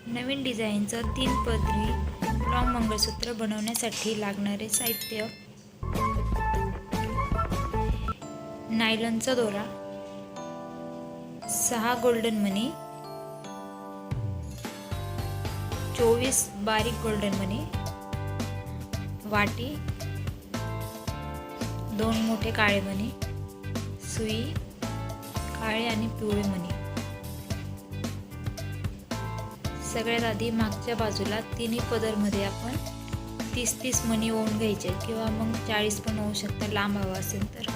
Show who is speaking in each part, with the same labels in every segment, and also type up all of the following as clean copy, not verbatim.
Speaker 1: नवीन डिझाईनचं 3 पदरी लॉंग मंगळसूत्र बनवण्यासाठी लागणारे साहित्य: नायलॉनचा दोरा, 6 गोल्डन मणी, 24 बारीक गोल्डन मणी, वाटी, 2 मोठे काळे मणी, सुई, काळे आणि पिवळे मणी. सगळ्यात आधी मागच्या बाजूला तिन्ही पदरमध्ये आपण 30-30 मणी ओवून घ्यायचे किंवा मग 40 पण होऊ शकतात लांब हवा असेल तर.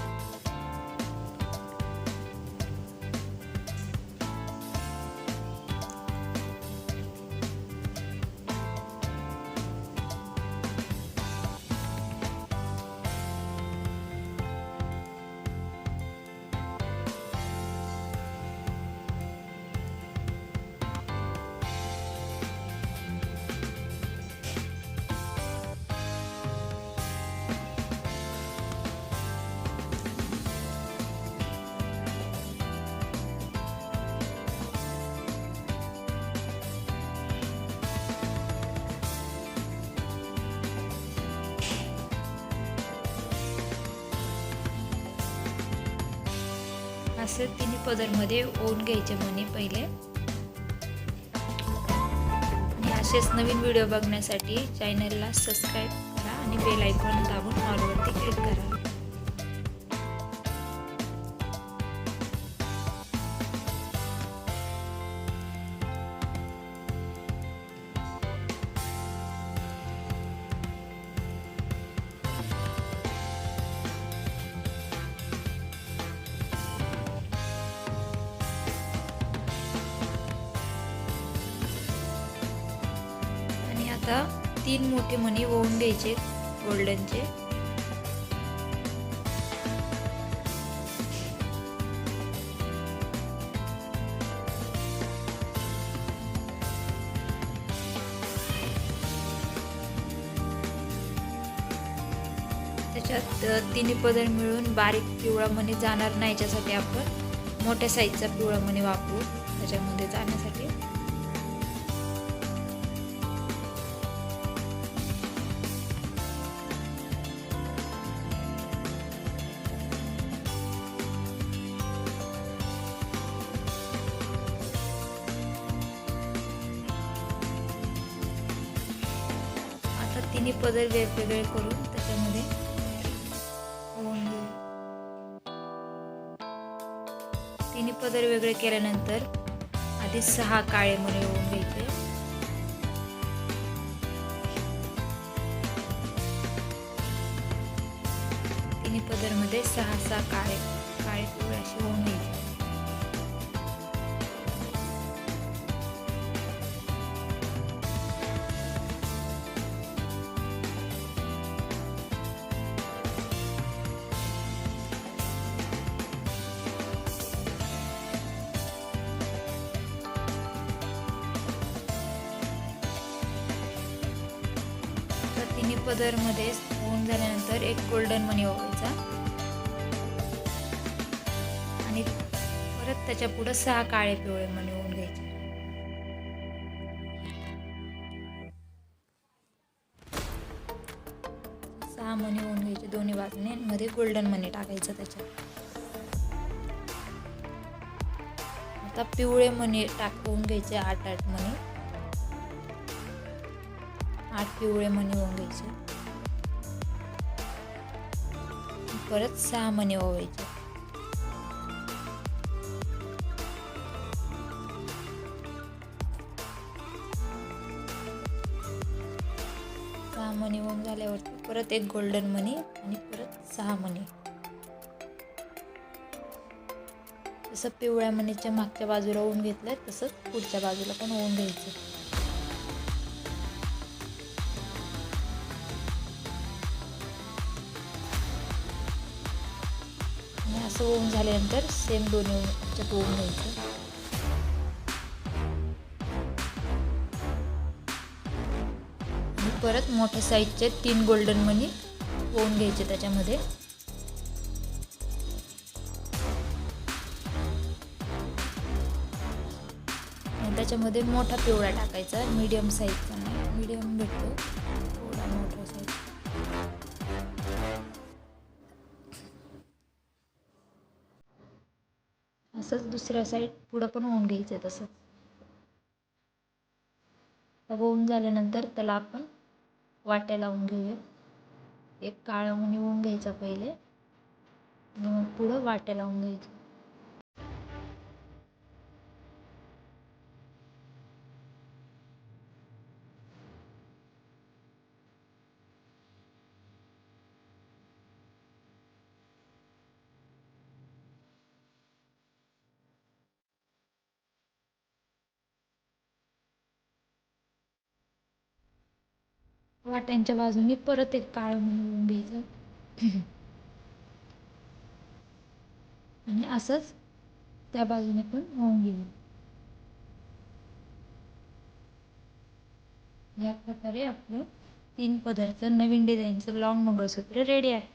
Speaker 1: असे तिन्ही पदरमध्ये ओवून घ्यायचे मणी पहिले. आणि असेच नवीन व्हिडिओ बघण्यासाठी चॅनलला सबस्क्राईब करा आणि बेल आयकॉन दाबून ऑलवरती क्लिक करा. आता 3 मोठे मणी ओवून घ्यायचे गोल्डनचे. त्याच्यात तिन्ही पदर मिळून बारीक पिवळा मणी जाणार नाही, याच्यासाठी आपण मोठ्या साईजचा पिवळा मणी वापरू त्याच्यामध्ये जाण्यासाठी. तिन्ही पदर वेगवेगळे करून त्याच्यामध्ये ओवून घेऊ. तिन्ही पदर वेगळे केल्यानंतर आधी 6 काळे मणी ओवून घ्यायचे. तिन्ही पदरमध्ये 6 काळे पिवळे असे ओवून घ्यायचे. तिन्ही पदर मध्ये होऊन झाल्यानंतर एक गोल्डन मणी ओवायचा आणि परत त्याच्या पुढे 6 काळे पिवळे मणी ओवून घ्यायचे. सहा मणी ओवून घ्यायचे दोन्ही बाजूने, मध्ये गोल्डन मणी टाकायचं त्याच्यात. आता पिवळे मणी टाकून घ्यायचे 8 मणी. 8 पिवळे मणी ओवून घ्यायचे. परत 6 मणी ओवायचे. मणी ओवून झाल्यावरती परत एक गोल्डन मणी आणि परत 6 मणी. जसं पिवळ्या मणीच्या मागच्या बाजूला ओवून घेतलंय तसंच पुढच्या बाजूला पण ओवून घ्यायचं. आणि असं ओवून झाल्यानंतर सेम दोन्ही ह्याच्यात ओवून घ्यायचं. परत मोठ्या साईजचे 3 गोल्डन मणी ओवून घ्यायचे त्याच्यामध्ये. याच्यामध्ये मोठा पिवळा टाकायचा, मीडियम साईजचा नाही, मीडियम भेटतो थोडा मोठा साईज. असंच दुसऱ्या साईड पुढं पण होऊन घ्यायचं आहे तसंच. होऊन झाल्यानंतर त्याला आपण वाट्या लावून घेऊया. एक काळा मणी होऊन घ्यायचा पहिले, मग पुढं वाट्या लावून घ्यायचं. वाट्यांच्या बाजूनी परत एक काळं मणी होऊन घ्यायचं आणि असंच त्या बाजूने पण होऊन घेऊ. या प्रकारे आपलं 3 पदरचं नवीन डिझाईनचं लॉंग मंगळसूत्र रेडी आहे.